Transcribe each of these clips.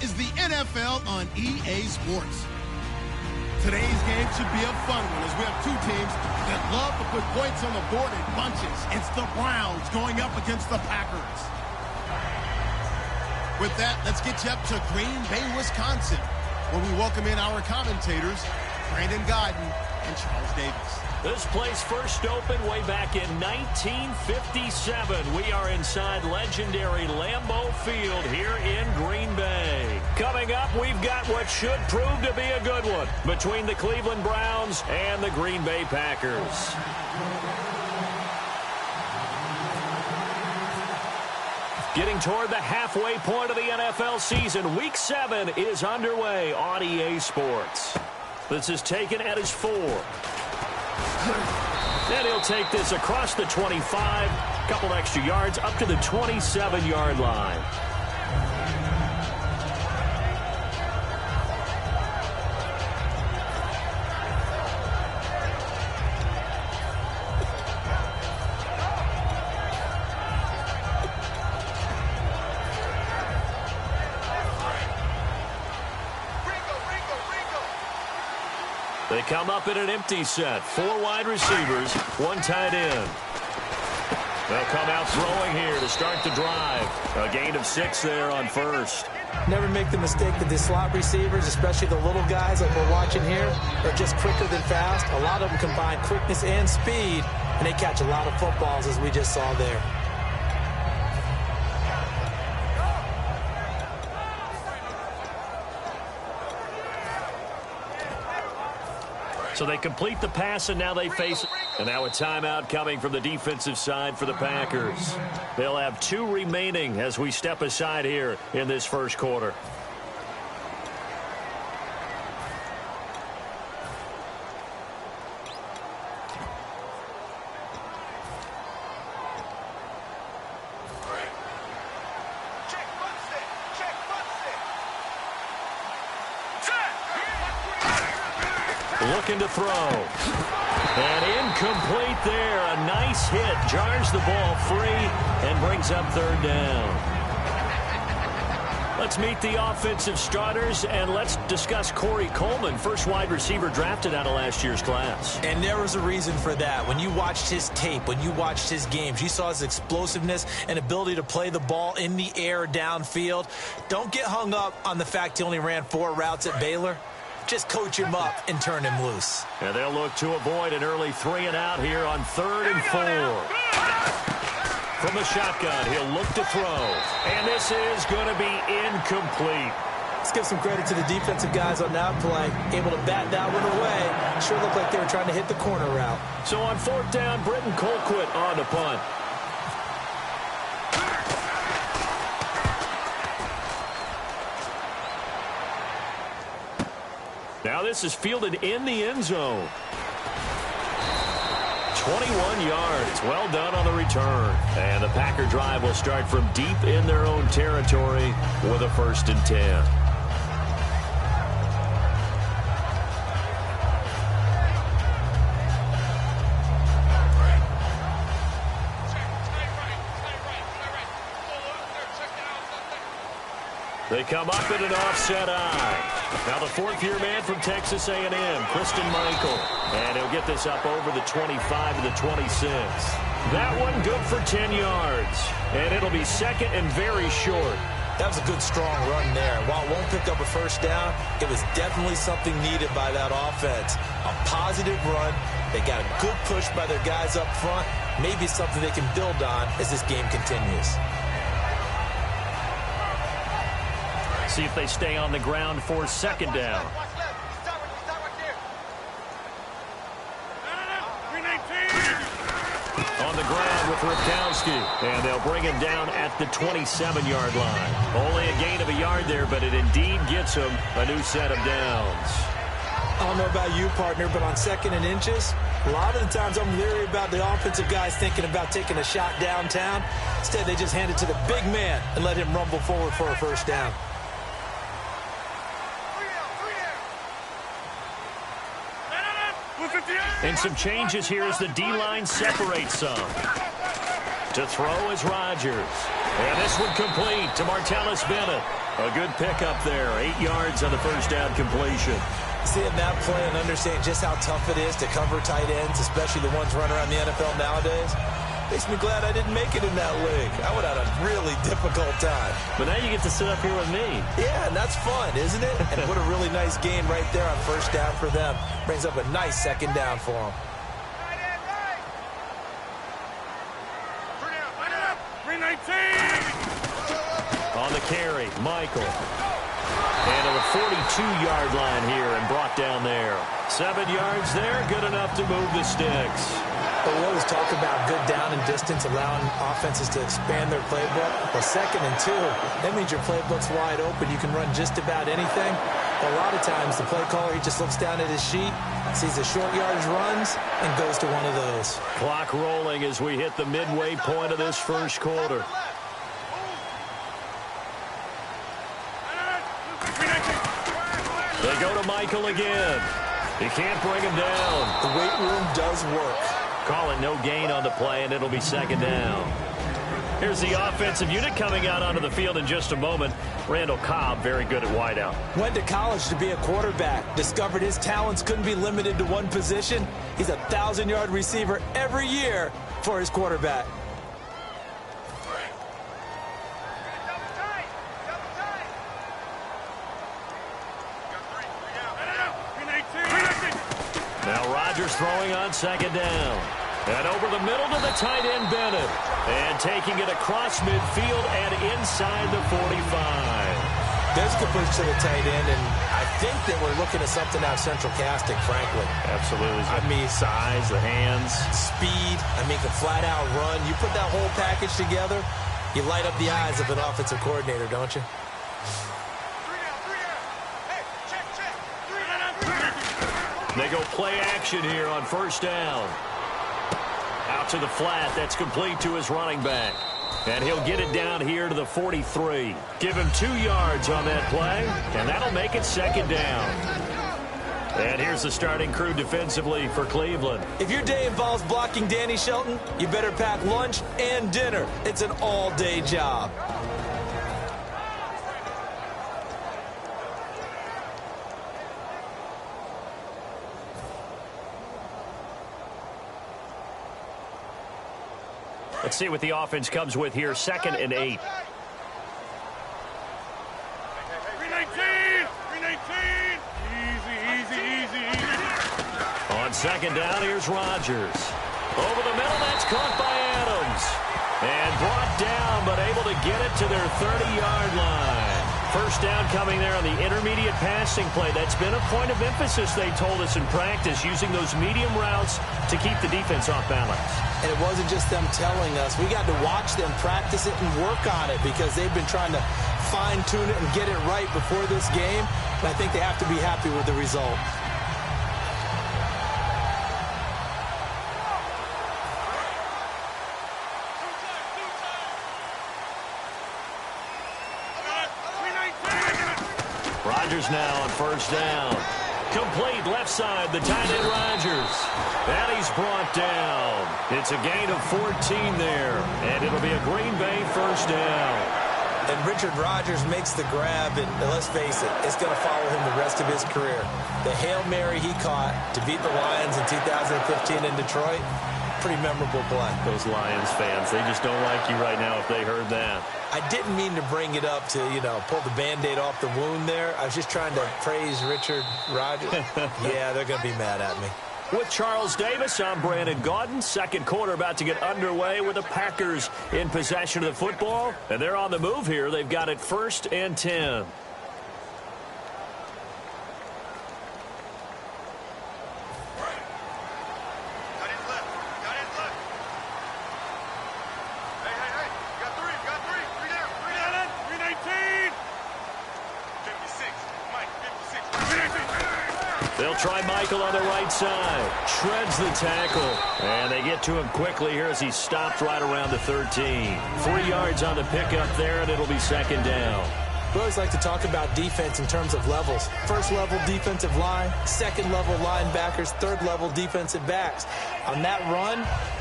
is the NFL on EA Sports. Today's game should be a fun one as we have two teams that love to put points on the board in bunches. It's the Browns going up against the Packers. With that, let's get you up to Green Bay, Wisconsin, where we welcome in our commentators, Brandon Godden and Charles Davis. This place first opened way back in 1957. We are inside legendary Lambeau Field here in Green Bay. Coming up, we've got what should prove to be a good one between the Cleveland Browns and the Green Bay Packers. Getting toward the halfway point of the NFL season, Week 7 is underway on EA Sports. This is taken at his 4. And he'll take this across the 25, couple extra yards, up to the 27-yard line. They come up in an empty set. 4 wide receivers, 1 tight end. They'll come out throwing here to start the drive. A gain of 6 there on first. Never make the mistake that the slot receivers, especially the little guys like we're watching here, are just quicker than fast. A lot of them combine quickness and speed, and they catch a lot of footballs, as we just saw there. So they complete the pass, and now they face it. And now a timeout coming from the defensive side for the Packers. They'll have 2 remaining as we step aside here in this first quarter. Looking to throw. And incomplete there. A nice hit. Jars the ball free and brings up 3rd down. Let's meet the offensive starters, and let's discuss Corey Coleman, first wide receiver drafted out of last year's class. And there was a reason for that. When you watched his tape, when you watched his games, you saw his explosiveness and ability to play the ball in the air downfield. Don't get hung up on the fact he only ran 4 routes at Baylor. Just coach him up and turn him loose. And they'll look to avoid an early 3 and out here on 3rd and 4. From the shotgun, he'll look to throw. And this is going to be incomplete. Let's give some credit to the defensive guys on that play. Able to bat that one away. Sure looked like they were trying to hit the corner route. So on 4th down, Britton Colquitt on the punt. Now this is fielded in the end zone. 21 yards. Well done on the return. And the Packer drive will start from deep in their own territory with a 1st and 10. They come up in an offset eye. Now the 4th-year man from Texas A&M, Christian Michael. And he'll get this up over the 25 to the 26. That one good for 10 yards. And it'll be 2nd and very short. That was a good, strong run there. While it won't pick up a 1st down, it was definitely something needed by that offense. A positive run. They got a good push by their guys up front. Maybe something they can build on as this game continues. See if they stay on the ground for 2nd down. On the ground with Ripkowski. And they'll bring him down at the 27-yard line. Only a gain of a yard there, but it indeed gets him a new set of downs. I don't know about you, partner, but on 2nd and inches, a lot of the times I'm leery about the offensive guys thinking about taking a shot downtown. Instead, they just hand it to the big man and let him rumble forward for a 1st down. And some changes here as the D-line separates some. To throw is Rodgers. And this one complete to Martellus Bennett. A good pickup there. 8 yards on the first down completion. Seeing that play and understanding just how tough it is to cover tight ends, especially the ones running around the NFL nowadays, makes me glad I didn't make it in that league. I would have had a really difficult time. But now you get to sit up here with me. Yeah, and that's fun, isn't it? And what a really nice game right there on first down for them. Brings up a nice second down for them. On the carry, Michael. And to the 42-yard line here and brought down there. 7 yards there, good enough to move the sticks. But we always talk about good down and distance, allowing offenses to expand their playbook. Well, 2nd and 2, that means your playbook's wide open. You can run just about anything. But a lot of times, the play caller, he just looks down at his sheet, sees the short yardage runs, and goes to one of those. Clock rolling as we hit the midway point of this first quarter. They go to Michael again. He can't bring him down. The weight room does work. Call it no gain on the play, and it'll be second down. Here's the offensive unit coming out onto the field in just a moment. Randall Cobb, very good at wideout. Went to college to be a quarterback. Discovered his talents couldn't be limited to one position. He's a 1,000-yard receiver every year for his quarterback. Now Rodgers throwing on second down. And over the middle to the tight end, Bennett. And taking it across midfield and inside the 45. There's a push to the tight end, and I think that we're looking at something out of central casting, frankly. Absolutely. I mean, size, the hands. Speed. I mean, can flat out run. You put that whole package together, you light up the eyes of an offensive coordinator, don't you? They go play action here on first down. Out to the flat. That's complete to his running back. And he'll get it down here to the 43. Give him 2 yards on that play, and that'll make it second down. And here's the starting crew defensively for Cleveland. If your day involves blocking Danny Shelton, you better pack lunch and dinner. It's an all-day job. Let's see what the offense comes with here. 2nd and 8. 319! Easy. On second down, here's Rodgers. Over the middle, that's caught by Adams. And brought down, but able to get it to their 30-yard line. First down coming there on the intermediate passing play. That's been a point of emphasis, they told us in practice, using those medium routes to keep the defense off balance. And it wasn't just them telling us. We got to watch them practice it and work on it because they've been trying to fine-tune it and get it right before this game. And I think they have to be happy with the result. Rodgers now on first down. Complete left side, the tight end Rodgers. And he's brought down. It's a gain of 14 there. And it'll be a Green Bay first down. And Richard Rodgers makes the grab, and let's face it, it's going to follow him the rest of his career. The Hail Mary he caught to beat the Lions in 2015 in Detroit, pretty memorable play. Those Lions fans, they just don't like you right now if they heard that. I didn't mean to bring it up to, pull the Band-Aid off the wound there. I was just trying to praise Richard Rodgers. Yeah, they're going to be mad at me. With Charles Davis, I'm Brandon Gaudin. Second quarter about to get underway with the Packers in possession of the football. And they're on the move here. They've got it 1st and 10. They'll try Michael on the right side. Shreds the tackle. And they get to him quickly here as he's stopped right around the 13. 3 yards on the pickup there, and it'll be second down. We always like to talk about defense in terms of levels. First level defensive line, second level linebackers, third level defensive backs. On that run,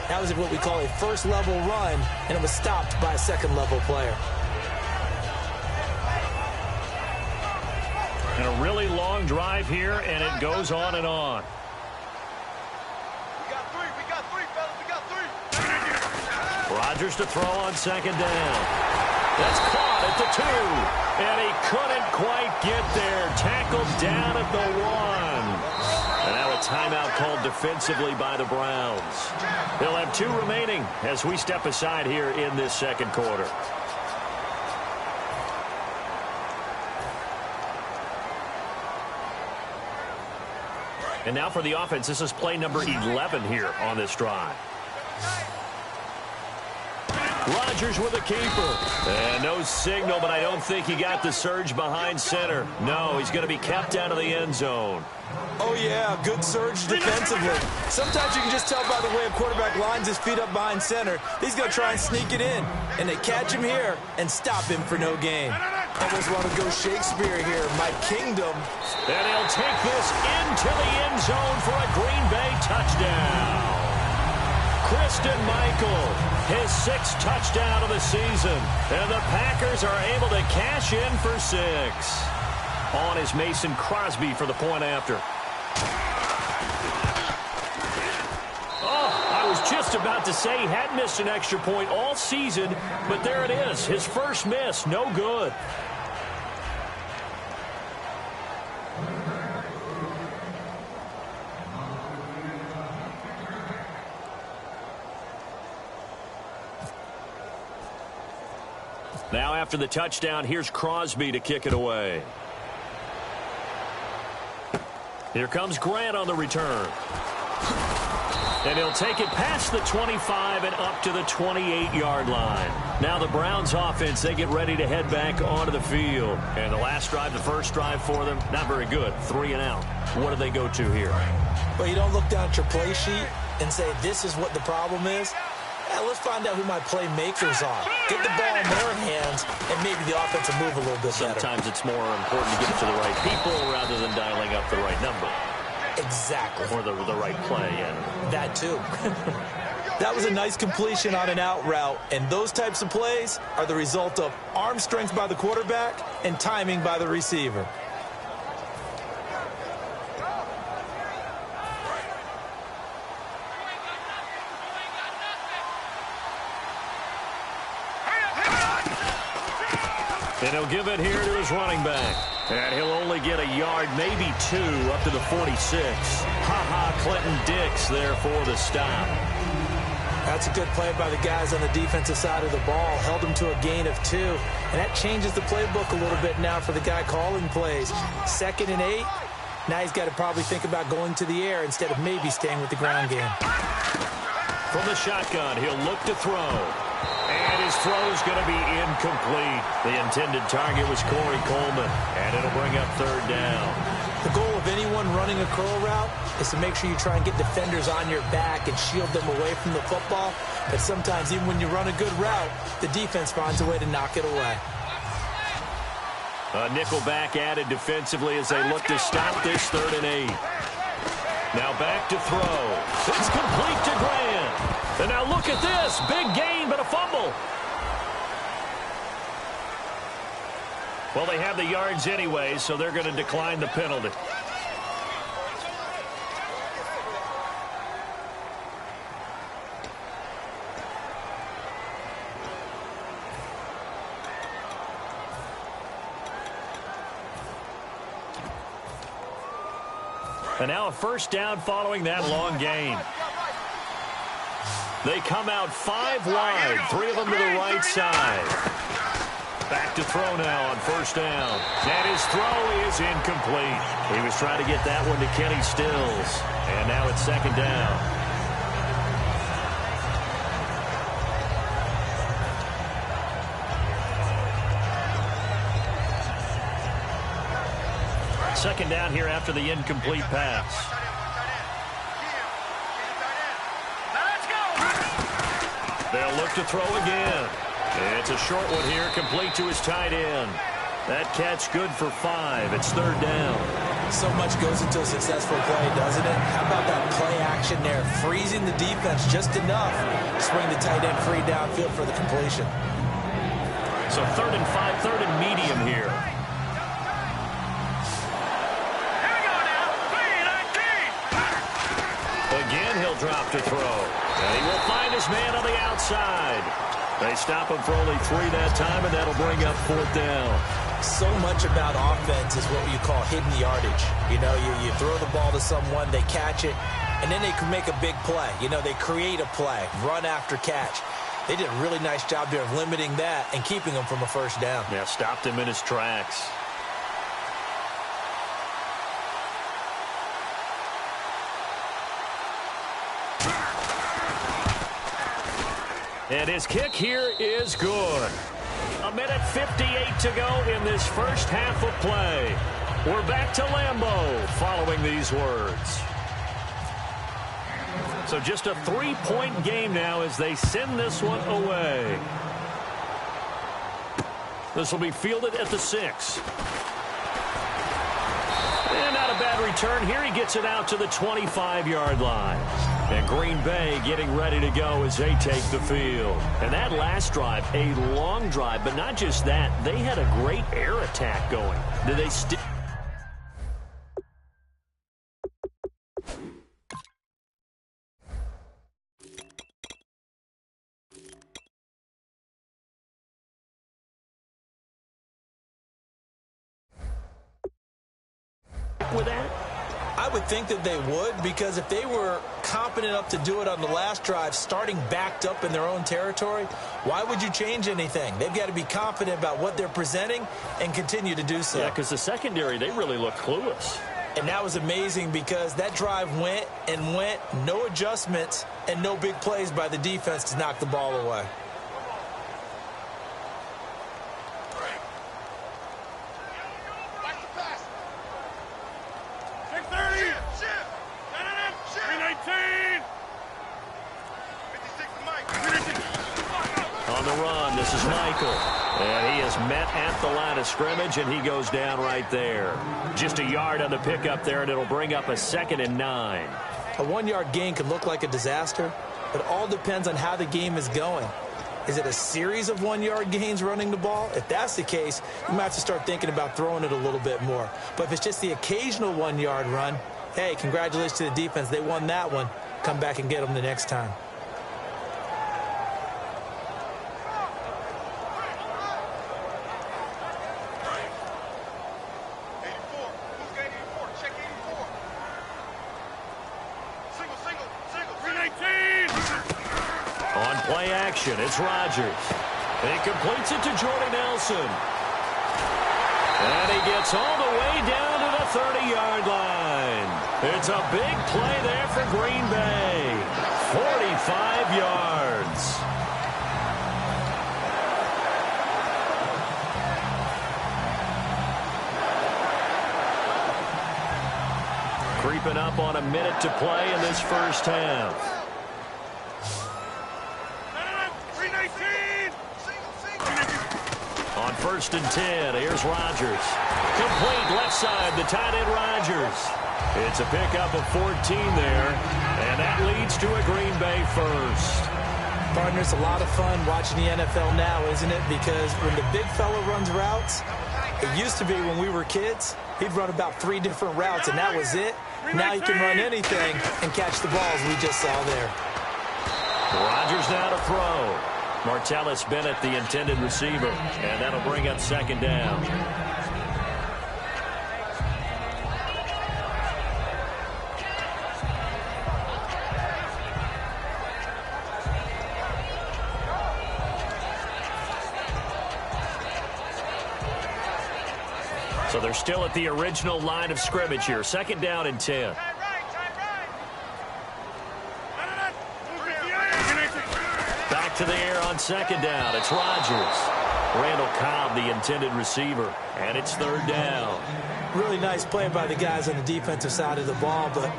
that was what we call a first level run, and it was stopped by a second level player. And a really long drive here, and it goes on and on. We got three, fellas, we got three. Rodgers to throw on second down. That's caught at the 2, and he couldn't quite get there. Tackled down at the 1. And now a timeout called defensively by the Browns. They'll have 2 remaining as we step aside here in this second quarter. And now for the offense, this is play number 11 here on this drive. Rodgers with a keeper. And no signal, but I don't think he got the surge behind center. No, he's going to be kept out of the end zone. Oh, yeah, good surge defensively. Sometimes you can just tell by the way a quarterback lines his feet up behind center. He's going to try and sneak it in. And they catch him here and stop him for no gain. Almost want to go Shakespeare here. My kingdom. And he'll take this into the end zone for a Green Bay touchdown. Christian Michael, his 6th touchdown of the season. And the Packers are able to cash in for 6. On is Mason Crosby for the point after. Oh, I was just about to say he hadn't missed an extra point all season, but there it is. His first miss, no good. Now after the touchdown, here's Crosby to kick it away. Here comes Grant on the return. And he'll take it past the 25 and up to the 28-yard line. Now the Browns offense, they get ready to head back onto the field. And the last drive, the first drive for them, not very good. 3 and out. What do they go to here? Well, you don't look down at your play sheet and say, this is what the problem is. Let's find out who my playmakers are. Get the ball in their hands, and maybe the offense will move a little bit better. Sometimes it's more important to get it to the right people rather than dialing up the right number. Exactly. Or the right play. And that, too. That was a nice completion on an out route, and those types of plays are the result of arm strength by the quarterback and timing by the receiver. And he'll give it here to his running back. And he'll only get a yard, maybe 2, up to the 46. Clinton Dix there for the stop. That's a good play by the guys on the defensive side of the ball. Held him to a gain of 2. And that changes the playbook a little bit now for the guy calling plays. 2nd and 8. Now he's got to probably think about going to the air instead of maybe staying with the ground game. From the shotgun, he'll look to throw. And his throw's going to be incomplete. The intended target was Corey Coleman, and it'll bring up 3rd down. The goal of anyone running a curl route is to make sure you try and get defenders on your back and shield them away from the football. But sometimes, even when you run a good route, the defense finds a way to knock it away. A nickel back added defensively as they look to stop this 3rd and 8. Now back to throw. It's complete to Grant. And now look at this. Big gain, but a fumble. Well, they have the yards anyway, so they're going to decline the penalty. And now a first down following that long gain. They come out 5 wide, 3 of them to the right side. Back to throw now on first down. And his throw is incomplete. He was trying to get that one to Kenny Stills. And now it's 2nd down. Second down here after the incomplete pass. They'll look to throw again. It's a short one here, complete to his tight end. That catch good for 5. It's third down. So much goes into a successful play, doesn't it? How about that play action there? Freezing the defense just enough to swing the tight end free downfield for the completion. So 3rd and 5, 3rd and medium here. Here we go now. 3-19. Again, he'll drop to throw. And he will find his man on the outside. They stop him for only 3 that time, and that'll bring up 4th down. So much about offense is what you call hidden yardage. You know, you throw the ball to someone, they catch it, and then they can make a big play. You know, they create a play, run after catch. They did a really nice job there of limiting that and keeping him from a first down. Yeah, stopped him in his tracks. And his kick here is good. 1:58 to go in this first half of play. We're back to Lambeau following these words. So just a 3-point game now as they send this one away. This will be fielded at the 6. And not a bad return here. He gets it out to the 25-yard line. And Green Bay getting ready to go as they take the field. And that last drive, a long drive, but not just that. They had a great air attack going. Did they still... with that? I would think that they would, because if they were competent enough to do it on the last drive, starting backed up in their own territory, why would you change anything? They've got to be confident about what they're presenting and continue to do so. Yeah, because the secondary, they really look clueless. And that was amazing because that drive went and went, no adjustments, and no big plays by the defense to knock the ball away. On the run, this is Michael. And he is met at the line of scrimmage, and he goes down right there. Just a yard on the pickup there, and it'll bring up a 2nd and 9. A 1-yard gain can look like a disaster, but it all depends on how the game is going. Is it a series of 1-yard gains running the ball? If that's the case, you might have to start thinking about throwing it a little bit more. But if it's just the occasional 1-yard run, hey, congratulations to the defense. They won that one. Come back and get them the next time. It's Rodgers. He completes it to Jordy Nelson. And he gets all the way down to the 30-yard line. It's a big play there for Green Bay. 45 yards. Creeping up on a minute to play in this first half. On 1st and 10, here's Rodgers. Complete left side, the tight end Rodgers. It's a pickup of 14 there, and that leads to a Green Bay first. Partner, it's a lot of fun watching the NFL now, isn't it? Because when the big fella runs routes, it used to be when we were kids, he'd run about 3 different routes, and that was it. Now you can run anything and catch the balls we just saw there. Rodgers now to throw. Martellus Bennett, the intended receiver, and that'll bring up 2nd down. So they're still at the original line of scrimmage here. 2nd down and 10. Back to the air on 2nd down. It's Rodgers. Randall Cobb, the intended receiver. And it's 3rd down. Really nice play by the guys on the defensive side of the ball, but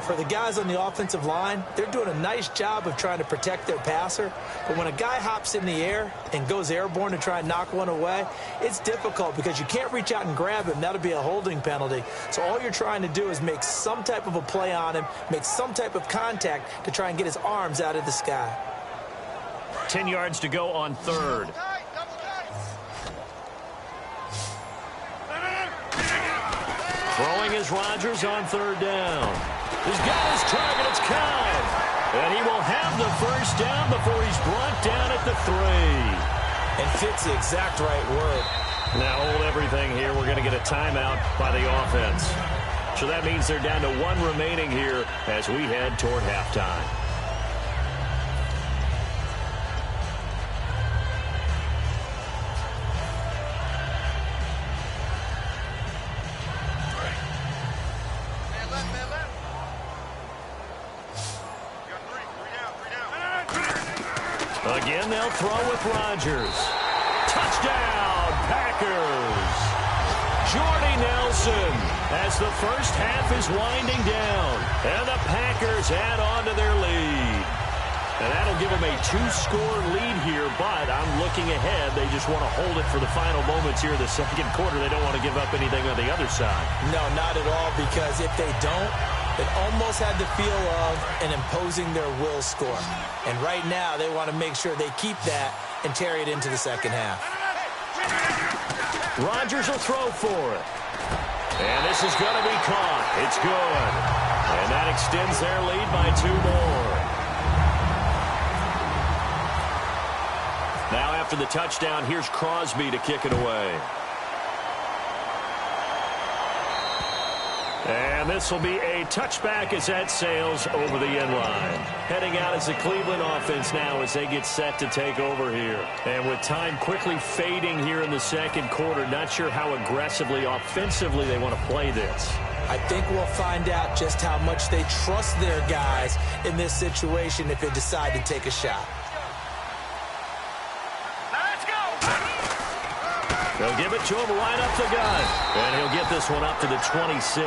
for the guys on the offensive line, they're doing a nice job of trying to protect their passer. But when a guy hops in the air and goes airborne to try and knock one away, it's difficult because you can't reach out and grab him. That'll be a holding penalty. So all you're trying to do is make some type of a play on him, make some type of contact to try and get his arms out of the sky. 10 yards to go on third. Throwing is Rodgers on third down. He's got his target. It's Cobb. And he will have the first down before he's brought down at the 3. And fits the exact right word. Now hold everything here. We're going to get a timeout by the offense. So that means they're down to 1 remaining here as we head toward halftime. Again, they'll throw with Rodgers. Touchdown, Packers. Jordy Nelson as the first half is winding down. And the Packers add on to their lead. And that'll give them a 2-score lead here, but I'm looking ahead. They just want to hold it for the final moments here in the second quarter. They don't want to give up anything on the other side. No, not at all, because if they don't, it almost had the feel of an imposing their will score. And right now, they want to make sure they keep that and carry it into the second half. Rodgers will throw for it. And this is going to be caught. It's good. And that extends their lead by 2 more. Now after the touchdown, here's Crosby to kick it away. And this will be a touchback as that sails over the end line. Heading out is the Cleveland offense now as they get set to take over here. And with time quickly fading here in the second quarter, not sure how aggressively, offensively they want to play this. I think we'll find out just how much they trust their guys in this situation if they decide to take a shot. They'll give it to him right up the gut. And he'll get this one up to the 26.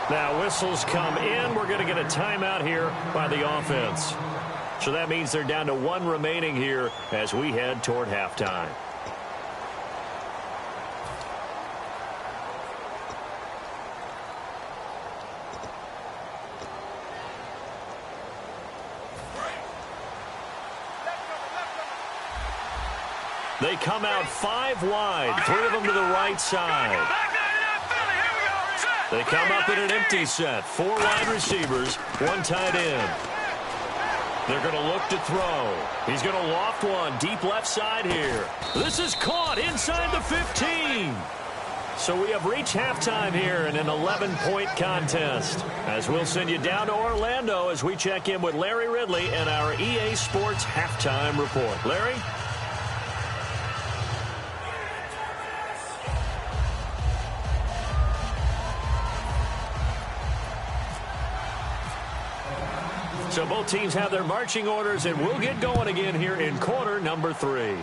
Now whistles come in. We're going to get a timeout here by the offense. So that means they're down to 1 remaining here as we head toward halftime. They come out 5 wide, 3 of them to the right side. They come up in an empty set, 4 wide receivers, 1 tight end. They're going to look to throw. He's going to loft one deep left side here. This is caught inside the 15. So we have reached halftime here in an 11-point contest. As we'll send you down to Orlando as we check in with Larry Ridley and our EA Sports halftime report. Larry? So both teams have their marching orders, and we'll get going again here in quarter number 3.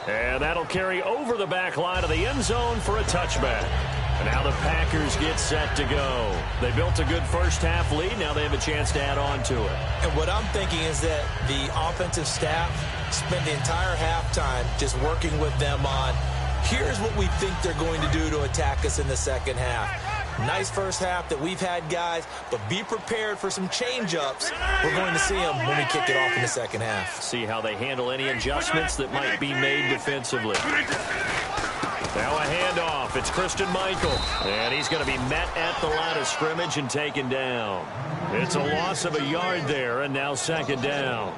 And that'll carry over the back line of the end zone for a touchback. And now the Packers get set to go. They built a good first-half lead. Now they have a chance to add on to it. And what I'm thinking is that the offensive staff spent the entire halftime just working with them on, here's what we think they're going to do to attack us in the second half. Nice first half that we've had, guys, but be prepared for some change-ups. We're going to see them when we kick it off in the second half. See how they handle any adjustments that might be made defensively. Now a handoff. It's Christian Michael. And he's going to be met at the line of scrimmage and taken down. It's a loss of a yard there, and now second down.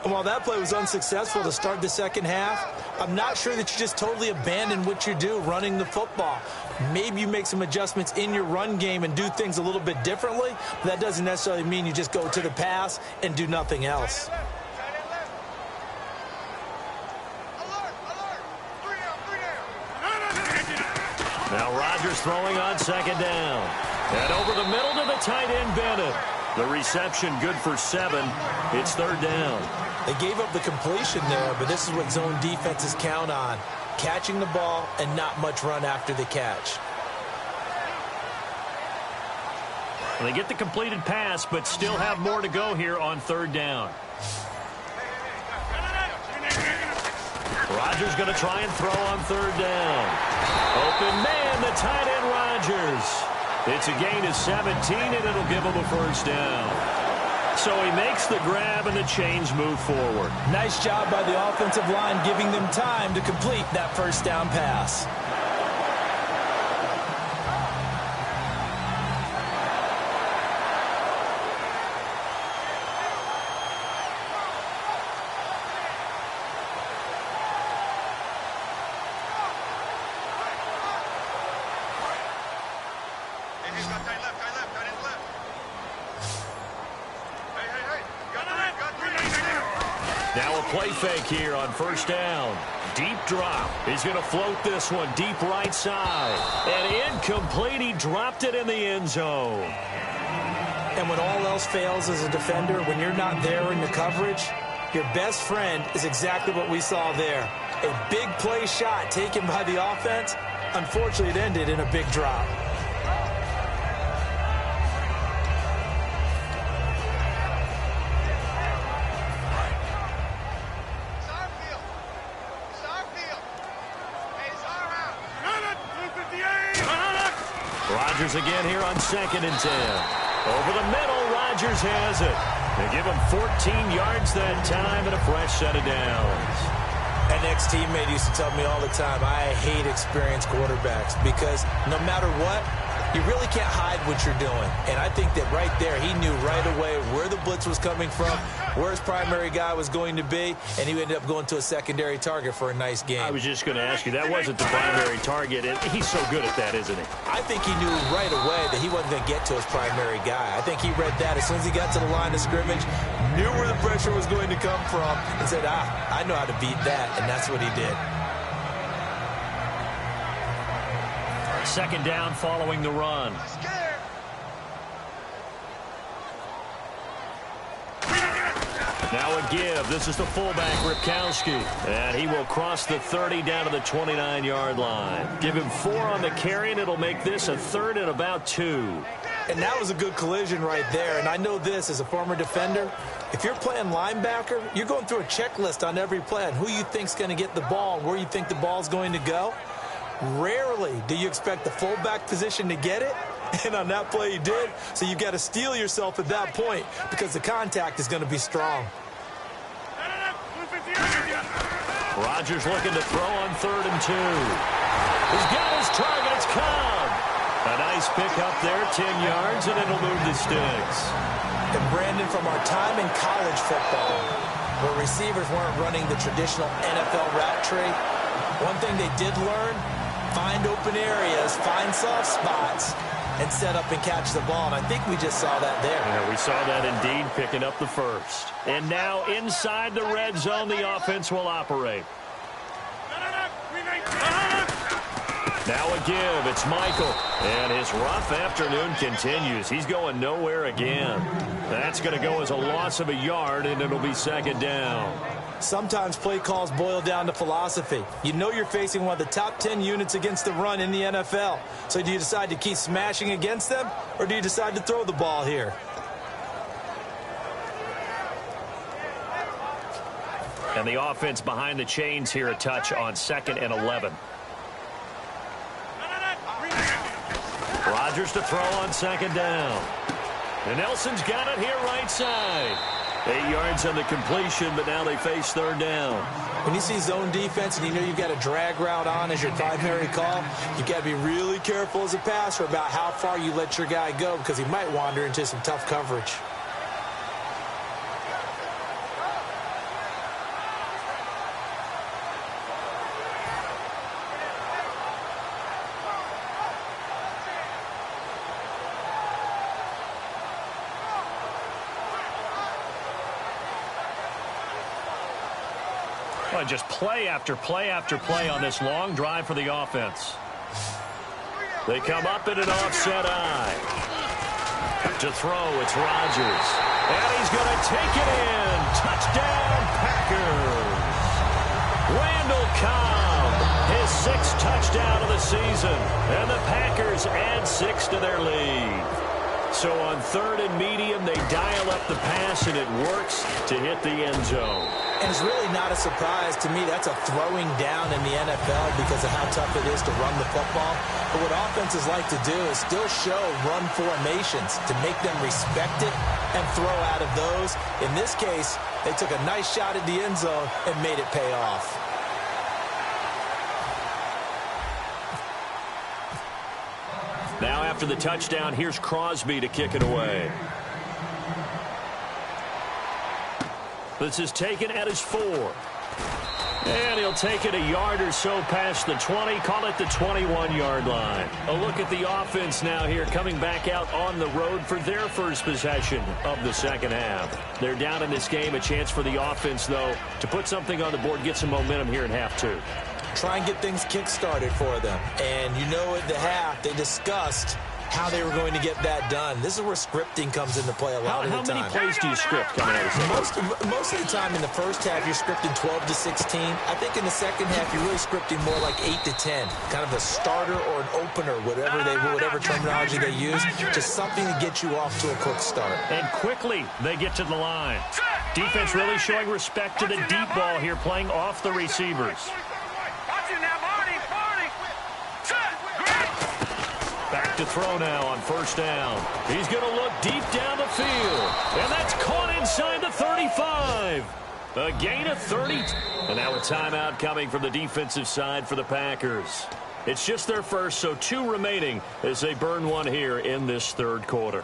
And while that play was unsuccessful to start the second half, I'm not sure that you just totally abandon what you do running the football. Maybe you make some adjustments in your run game and do things a little bit differently, but that doesn't necessarily mean you just go to the pass and do nothing else. Now Rodgers throwing on second down. And over the middle to the tight end, Bennett. The reception good for 7. It's third down. They gave up the completion there, but this is what zone defenses count on. Catching the ball and not much run after the catch. They get the completed pass, but still have more to go here on third down. Rodgers going to try and throw on third down. Open man, the tight end Rodgers. It's a gain of 17, and it'll give him a first down. So he makes the grab, and the chains move forward. Nice job by the offensive line giving them time to complete that first down pass. Now a play fake here on first down. Deep drop. He's going to float this one deep right side. And incomplete. He dropped it in the end zone. And when all else fails as a defender, when you're not there in the coverage, your best friend is exactly what we saw there. A big play shot taken by the offense. Unfortunately, it ended in a big drop. Rodgers again here on 2nd and 10. Over the middle, Rodgers has it. They give him 14 yards that time and a fresh set of downs. An ex-teammate used to tell me all the time, I hate experienced quarterbacks because no matter what, you really can't hide what you're doing. And I think that right there, he knew right away where the blitz was coming from, where his primary guy was going to be, and he ended up going to a secondary target for a nice game. I was just going to ask you, that wasn't the primary target. He's so good at that, isn't he? I think he knew right away that he wasn't going to get to his primary guy. I think he read that as soon as he got to the line of scrimmage, knew where the pressure was going to come from, and said, I know how to beat that, and that's what he did. Second down following the run. Now a give. This is the fullback, Ripkowski. And he will cross the 30 down to the 29-yard line. Give him 4 on the carry, and it'll make this a 3rd and about 2. And that was a good collision right there. And I know this as a former defender. If you're playing linebacker, you're going through a checklist on every play on who you think's going to get the ball and where you think the ball's going to go. Rarely do you expect the fullback position to get it, and on that play he did. So you've got to steel yourself at that point because the contact is going to be strong. Rodgers looking to throw on 3rd and 2. He's got his target. It's Cobb. A nice pick up there, 10 yards, and it'll move the sticks. And Brandon, from our time in college football, where receivers weren't running the traditional NFL route tree, one thing they did learn, find open areas, find soft spots, and set up and catch the ball. And I think we just saw that there. Yeah, we saw that indeed, picking up the first. And now inside the red zone, the offense will operate. Now a give. It's Michael. And his rough afternoon continues. He's going nowhere again. That's going to go as a loss of a yard, and it'll be 2nd down. Sometimes play calls boil down to philosophy. You know you're facing one of the top 10 units against the run in the NFL. So do you decide to keep smashing against them, or do you decide to throw the ball here? And the offense behind the chains here a touch on 2nd and 11. Rodgers to throw on 2nd down. And Nelson's got it here right side. 8 yards on the completion, but now they face 3rd down. When you see zone defense and you know you've got a drag route on as your primary call, you've got to be really careful as a passer about how far you let your guy go because he might wander into some tough coverage. Well, just play after play after play on this long drive for the offense. They come up in an offset eye. To throw, it's Rodgers. And he's going to take it in. Touchdown, Packers. Randall Cobb, his 6th touchdown of the season. And the Packers add 6 to their lead. So on 3rd and medium, they dial up the pass, and it works to hit the end zone. And it's really not a surprise to me. That's a throwing down in the NFL because of how tough it is to run the football. But what offenses like to do is still show run formations to make them respect it and throw out of those. In this case, they took a nice shot at the end zone and made it pay off. Now after the touchdown, here's Crosby to kick it away. This is taken at his 4. And he'll take it a yard or so past the 20, call it the 21-yard line. A look at the offense now here, coming back out on the road for their first possession of the second half. They're down in this game, a chance for the offense, though, to put something on the board, get some momentum here in half 2. Try and get things kick-started for them. And you know at the half, they discussed how they were going to get that done. This is where scripting comes into play a lot of the time. How many plays do you script coming out of the second? Most of the time in the first half, you're scripting 12 to 16. I think in the second half, you're really scripting more like 8 to 10. Kind of a starter or an opener, whatever terminology they use. Just something to get you off to a quick start. And quickly, they get to the line. Defense really showing respect to the deep ball here, playing off the receivers. Back to throw now on first down. He's going to look deep down the field. And that's caught inside the 35. A gain of 30. And now a timeout coming from the defensive side for the Packers. It's just their first, so 2 remaining as they burn one here in this third quarter.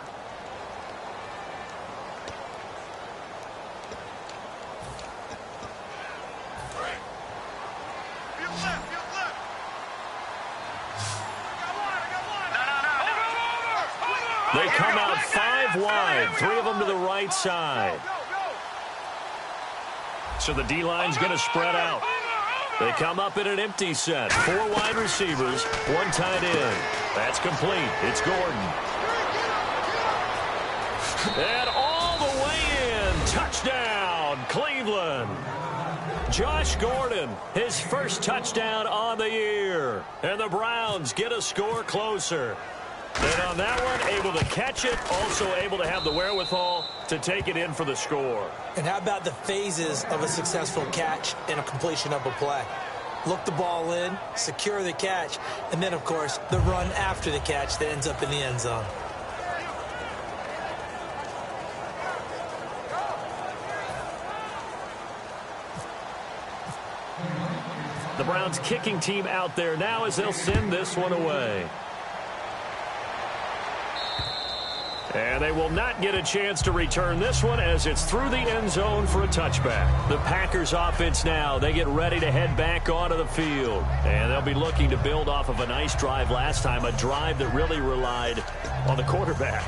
They come out 5 wide, 3 of them to the right side. So the D-line's going to spread out. They come up in an empty set. 4 wide receivers, 1 tight end. That's complete. It's Gordon. And all the way in. Touchdown, Cleveland. Josh Gordon, his first touchdown on the year. And the Browns get a score closer. And on that one, able to catch it, also able to have the wherewithal to take it in for the score. And how about the phases of a successful catch and a completion of a play? Look the ball in, secure the catch, and then, of course, the run after the catch that ends up in the end zone. The Browns kicking team out there now as they'll send this one away. And they will not get a chance to return this one as it's through the end zone for a touchback. The Packers offense now, they get ready to head back onto the field. And they'll be looking to build off of a nice drive last time, a drive that really relied on the quarterback.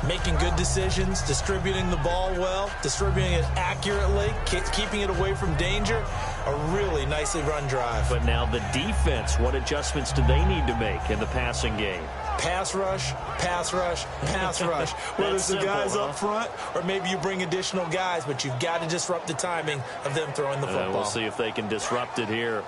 Making good decisions, distributing the ball well, distributing it accurately, keeping it away from danger. A really nicely run drive. But now the defense, what adjustments do they need to make in the passing game? Pass rush, pass rush, pass rush. Whether it's the guys up front or maybe you bring additional guys, but you've got to disrupt the timing of them throwing the football. We'll see if they can disrupt it here.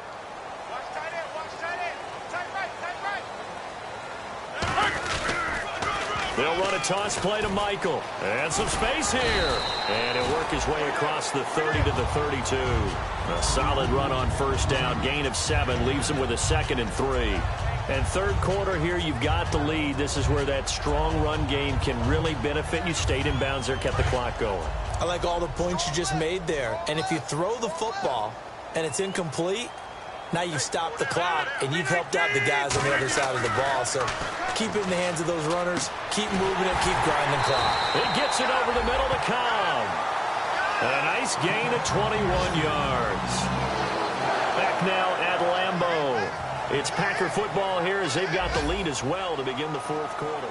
They'll run a toss play to Michael. And some space here. And he'll work his way across the 30 to the 32. A solid run on first down. Gain of 7 leaves him with a 2nd and 3. And third quarter here, you've got the lead. This is where that strong run game can really benefit you. Stayed in bounds there, kept the clock going. I like all the points you just made there. And if you throw the football and it's incomplete, now you've stopped the clock and you've helped out the guys on the other side of the ball. So keep it in the hands of those runners. Keep moving it. Keep grinding the clock. It gets it over the middle to Cobb. A nice gain of 21 yards. Back now at Lambeau. It's Packer football here as they've got the lead as well to begin the fourth quarter.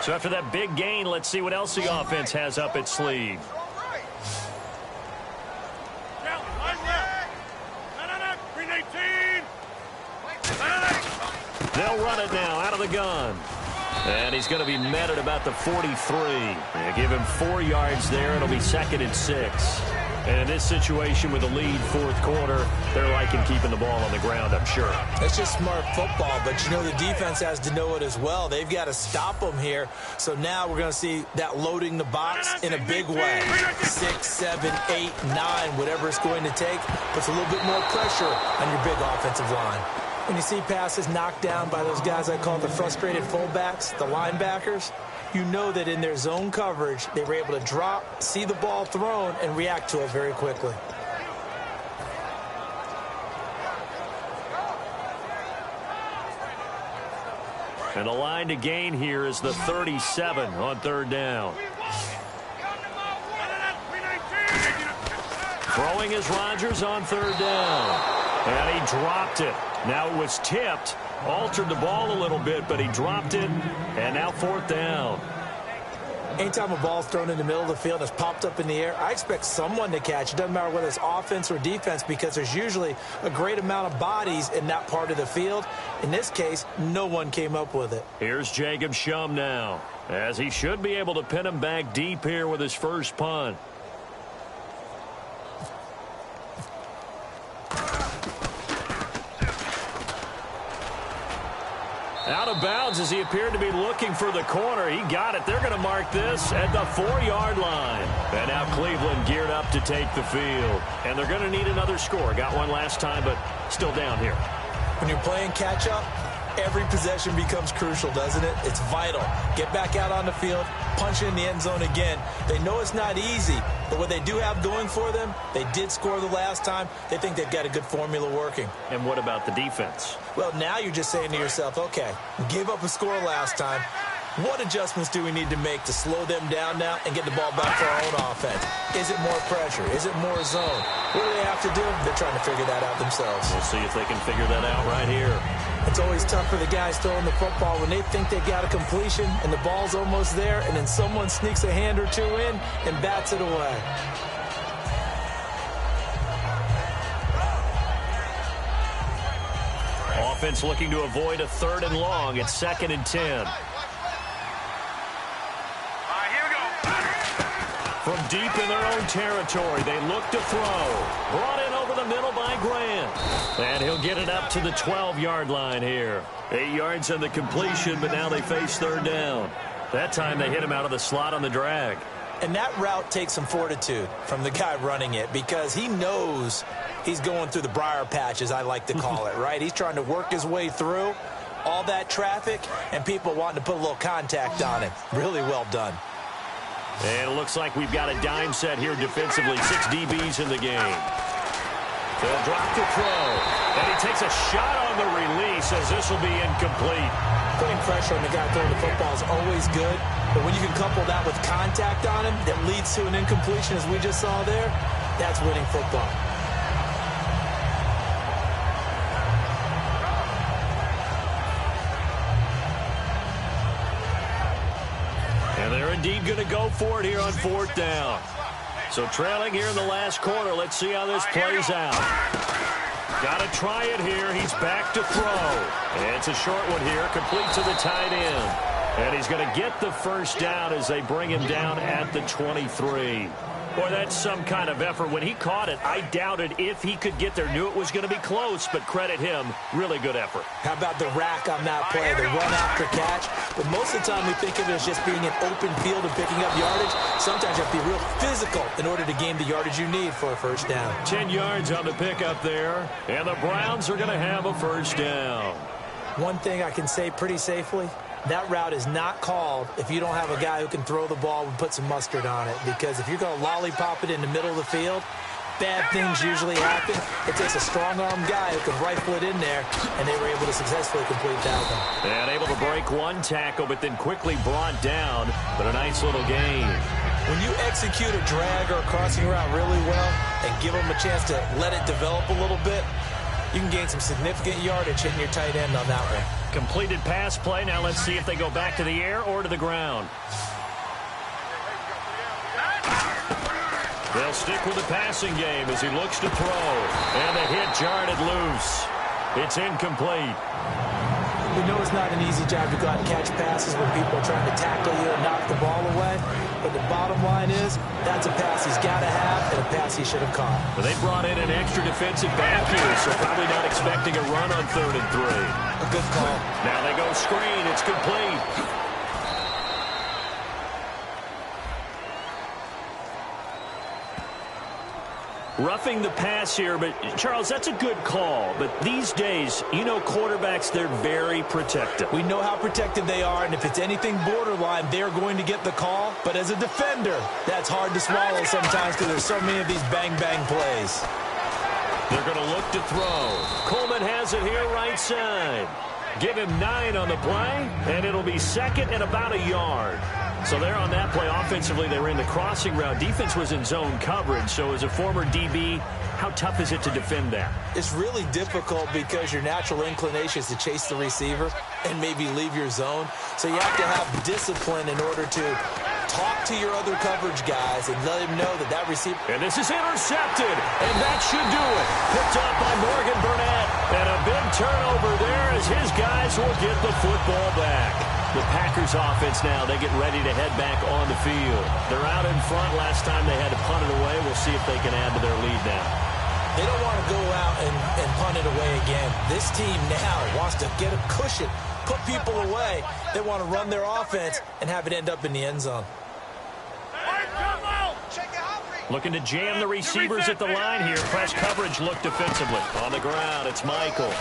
So after that big gain, let's see what else the offense has up its sleeve. They'll run it now out of the gun. And he's going to be met at about the 43. They give him 4 yards there. It'll be 2nd and 6. And in this situation with the lead fourth quarter, they're liking keeping the ball on the ground, I'm sure. That's just smart football, but you know the defense has to know it as well. They've got to stop them here. So now we're going to see that loading the box in a big way. 6, 7, 8, 9, whatever it's going to take, puts a little bit more pressure on your big offensive line. When you see passes knocked down by those guys I call the frustrated fullbacks, the linebackers, you know that in their zone coverage, they were able to drop, see the ball thrown, and react to it very quickly. And the line to gain here is the 37 on third down. Throwing is Rodgers on third down. And he dropped it. Now it was tipped. Altered the ball a little bit, but he dropped it. And now fourth down. Anytime a ball's thrown in the middle of the field and it's popped up in the air, I expect someone to catch. It doesn't matter whether it's offense or defense because there's usually a great amount of bodies in that part of the field. In this case, no one came up with it. Here's Jacob Shum now, as he should be able to pin him back deep here with his first punt. Out of bounds as he appeared to be looking for the corner. He got it. They're going to mark this at the 4-yard line. And now Cleveland geared up to take the field. And they're going to need another score. Got one last time, but still down here. When you're playing catch-up, every possession becomes crucial, doesn't it? It's vital. Get back out on the field, punch in the end zone again. They know it's not easy, but what they do have going for them, they did score the last time. They think they've got a good formula working. And what about the defense? Well, now you're just saying to yourself, okay, we gave up a score last time. What adjustments do we need to make to slow them down now and get the ball back for our own offense? Is it more pressure? Is it more zone? What do they have to do? They're trying to figure that out themselves. We'll see if they can figure that out right here. It's always tough for the guys throwing the football when they think they got a completion and the ball's almost there, and then someone sneaks a hand or two in and bats it away. Offense looking to avoid a 3rd and long. It's 2nd and 10. From deep in their own territory, they look to throw. Brought in over the middle by Grant. And he'll get it up to the 12-yard line here. 8 yards on the completion, but now they face 3rd down. That time they hit him out of the slot on the drag. And that route takes some fortitude from the guy running it because he knows he's going through the briar patch, as I like to call it, right? He's trying to work his way through all that traffic and people wanting to put a little contact on him. Really well done. And it looks like we've got a dime set here defensively. 6 DBs in the game. They'll drop to throw. And he takes a shot on the release as this will be incomplete. Putting pressure on the guy throwing the football is always good. But when you can couple that with contact on him that leads to an incompletion, as we just saw there, that's winning football. And they're indeed going to go for it here on 4th down. So trailing here in the last quarter. Let's see how this plays out. Got to try it here. He's back to throw. And it's a short one here, complete to the tight end. And he's going to get the first down as they bring him down at the 23. Boy, that's some kind of effort. When he caught it, I doubted if he could get there. Knew it was going to be close, but credit him. Really good effort. How about the rack on that play, the run after catch? But most of the time we think of it as just being an open field and picking up yardage. Sometimes you have to be real physical in order to gain the yardage you need for a first down. 10 yards on the pickup there, and the Browns are going to have a first down. One thing I can say pretty safely, that route is not called if you don't have a guy who can throw the ball and put some mustard on it. Because if you're going to lollipop it in the middle of the field, bad things usually happen. It takes a strong-arm guy who can rifle it in there, and they were able to successfully complete that one. And able to break one tackle, but then quickly brought down. But a nice little gain. When you execute a drag or a crossing route really well and give them a chance to let it develop a little bit, you can gain some significant yardage hitting your tight end on that one. Completed pass play. Now let's see if they go back to the air or to the ground. They'll stick with the passing game as he looks to throw. And the hit jarred it loose. It's incomplete. We know it's not an easy job to go out and catch passes when people are trying to tackle you and knock the ball away. But the bottom line is, that's a pass he's got to have and a pass he should have caught. Well, they brought in an extra defensive back here, so probably not expecting a run on 3rd and 3. A good call. Now they go screen. It's complete. Roughing the pass here, but Charles, that's a good call. But these days, you know quarterbacks, they're very protective. We know how protected they are, and if it's anything borderline, they're going to get the call. But as a defender, that's hard to swallow sometimes because there's so many of these bang-bang plays. They're going to look to throw. Coleman has it here right side. Give him 9 on the play, and it'll be 2nd and about a yard. So they're on that play. Offensively, they were in the crossing route. Defense was in zone coverage. So as a former DB, how tough is it to defend that? It's really difficult because your natural inclination is to chase the receiver and maybe leave your zone. So you have to have discipline in order to talk to your other coverage guys and let them know that that receiver... And this is intercepted, and that should do it. Picked up by Morgan Burnett. And a big turnover there as his guys will get the football back. The Packers offense now, they get ready to head back on the field. They're out in front. Last time they had to punt it away. We'll see if they can add to their lead now. They don't want to go out and punt it away again. This team now wants to get a cushion, put people away. They want to run their offense and have it end up in the end zone. Looking to jam the receivers at the line here. Press coverage look defensively. On the ground, it's Michael.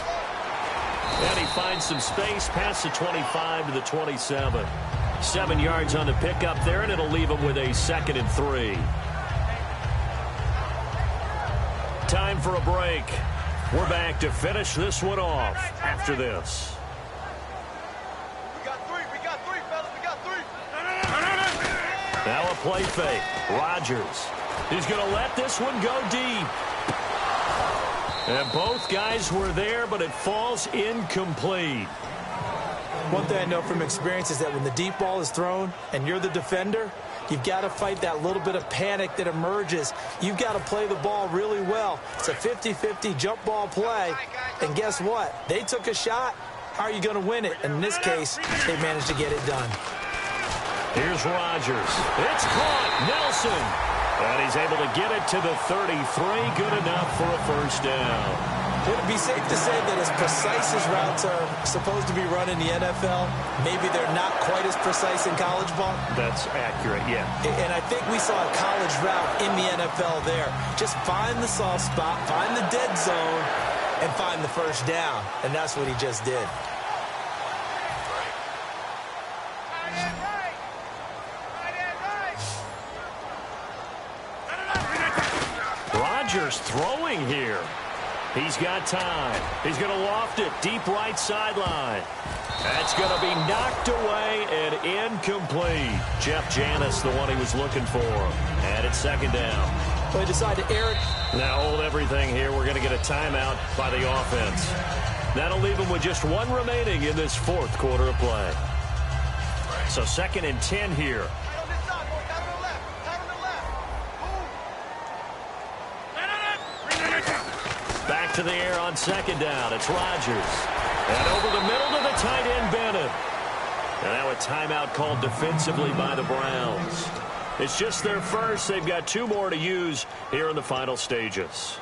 And he finds some space past the 25 to the 27. 7 yards on the pickup there, and it'll leave him with a 2nd and 3. Time for a break. We're back to finish this one off after this. We got 3, fellas. We got 3. Now a play fake. Rodgers. He's going to let this one go deep. And both guys were there, but it falls incomplete. One thing I know from experience is that when the deep ball is thrown and you're the defender, you've got to fight that little bit of panic that emerges. You've got to play the ball really well. It's a 50-50 jump ball play. And guess what? They took a shot. How are you going to win it? And in this case, they managed to get it done. Here's Rodgers. It's caught. Nelson. And he's able to get it to the 33. Good enough for a first down. Would it be safe to say that as precise as routes are supposed to be run in the NFL, maybe they're not quite as precise in college ball? That's accurate, yeah. And I think we saw a college route in the NFL there. Just find the soft spot, find the dead zone, and find the first down. And that's what he just did. Rodgers throwing here. He's got time. He's going to loft it deep right sideline. That's going to be knocked away and incomplete. Jeff Janis, the one he was looking for. And it's 2nd down. So he decided to air it. Now hold everything here. We're going to get a timeout by the offense. That'll leave them with just 1 remaining in this 4th quarter of play. So 2nd and 10 here. Back to the air on 2nd down. It's Rodgers. And over the middle to the tight end, Bennett. And now a timeout called defensively by the Browns. It's just their first. They've got 2 more to use here in the final stages.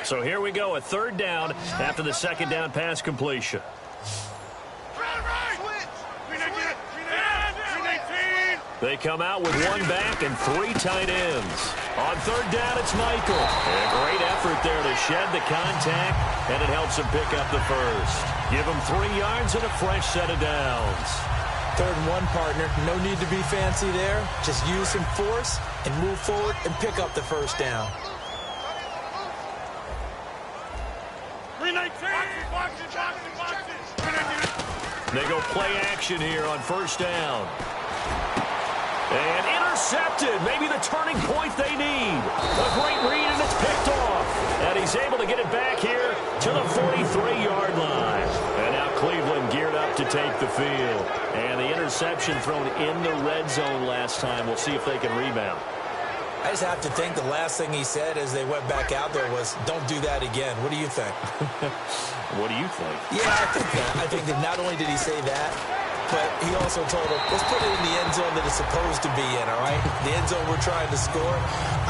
So here we go, a 3rd down after the 2nd down pass completion. They come out with 1 back and 3 tight ends. On 3rd down, it's Michael. And a great effort there to shed the contact, and it helps him pick up the first. Give him 3 yards and a fresh set of downs. 3rd and 1, partner. No need to be fancy there. Just use some force and move forward and pick up the first down. They go play action here on 1st down. And intercepted. Maybe the turning point they need. A great read, and it's picked off. And he's able to get it back here to the 43-yard line. And now Cleveland geared up to take the field. And the interception thrown in the red zone last time. We'll see if they can rebound. I just have to think the last thing he said as they went back out there was, don't do that again. What do you think? What do you think? Yeah, I think that. I think that not only did he say that, but he also told him, let's put it in the end zone that it's supposed to be in, all right? The end zone we're trying to score.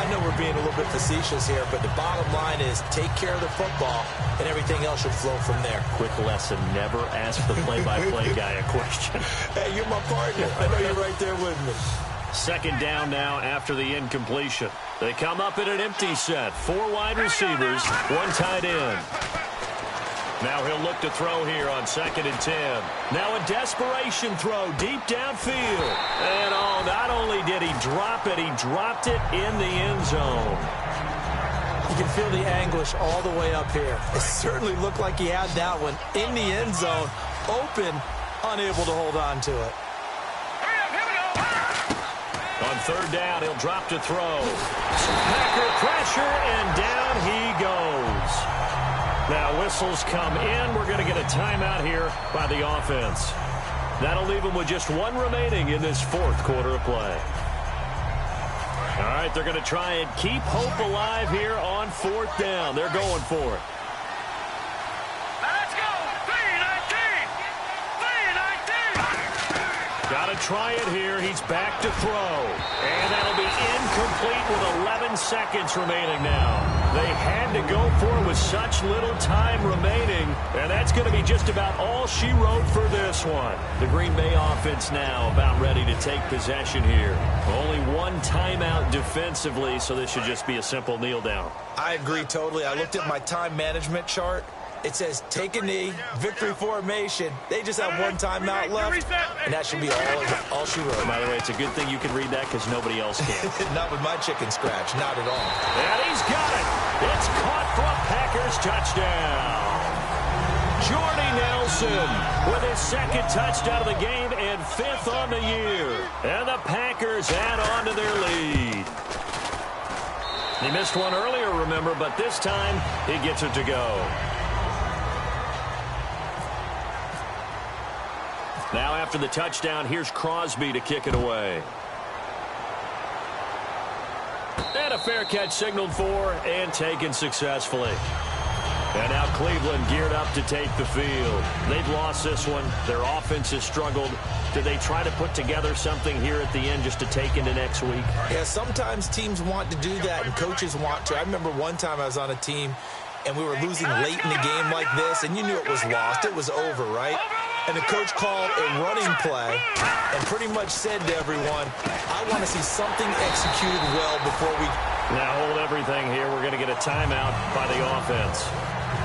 I know we're being a little bit facetious here, but the bottom line is take care of the football, and everything else should flow from there. Quick lesson, never ask the play-by-play guy a question. Hey, you're my partner. I know you're right there with me. Second down now after the incompletion. They come up in an empty set. 4 wide receivers, 1 tight end. Now he'll look to throw here on 2nd and 10. Now a desperation throw deep downfield. And oh, not only did he drop it, he dropped it in the end zone. You can feel the anguish all the way up here. It certainly looked like he had that one in the end zone, open, unable to hold on to it. On 3rd down, he'll drop to throw. Packer pressure, and down he goes. Now whistles come in. We're going to get a timeout here by the offense. That'll leave them with just 1 remaining in this 4th quarter of play. All right, they're going to try and keep hope alive here on 4th down. They're going for it. Let's go. 3-19. 3-19. Got to try it here. He's back to throw. And that'll be incomplete with 11 seconds remaining now. They had to go for it with such little time remaining. And that's going to be just about all she wrote for this one. The Green Bay offense now about ready to take possession here. Only 1 timeout defensively, so this should just be a simple kneel down. I agree totally. I looked at my time management chart. It says take a knee, victory formation. They just have 1 timeout left, and that should be all she wrote. By the way, it's a good thing you can read that because nobody else can. Not with my chicken scratch, not at all. And he's got it. It's caught for a Packers touchdown. Jordy Nelson with his 2nd touchdown of the game and 5th on the year. And the Packers add on to their lead. He missed one earlier, remember, but this time he gets it to go. Now after the touchdown, here's Crosby to kick it away. And a fair catch signaled for and taken successfully. And now Cleveland geared up to take the field. They've lost this one. Their offense has struggled. Do they try to put together something here at the end just to take into next week? Yeah, sometimes teams want to do that and coaches want to. I remember one time I was on a team and we were losing late in the game like this, and you knew it was lost. It was over, right? And the coach called a running play and pretty much said to everyone, I want to see something executed well before we... Now hold everything here. We're going to get a timeout by the offense.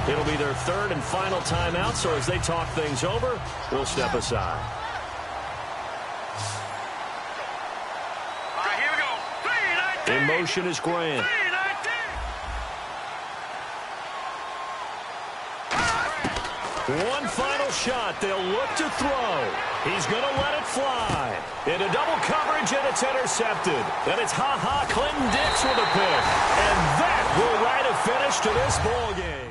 It'll be their 3rd and final timeout, so as they talk things over, we'll step aside. All right, here we go. 3-19. In motion is Grant. 3-19. One final shot. They'll look to throw. He's going to let it fly. Into double coverage, and it's intercepted. And it's Clinton Dix with a pick. And that will write a finish to this ball game.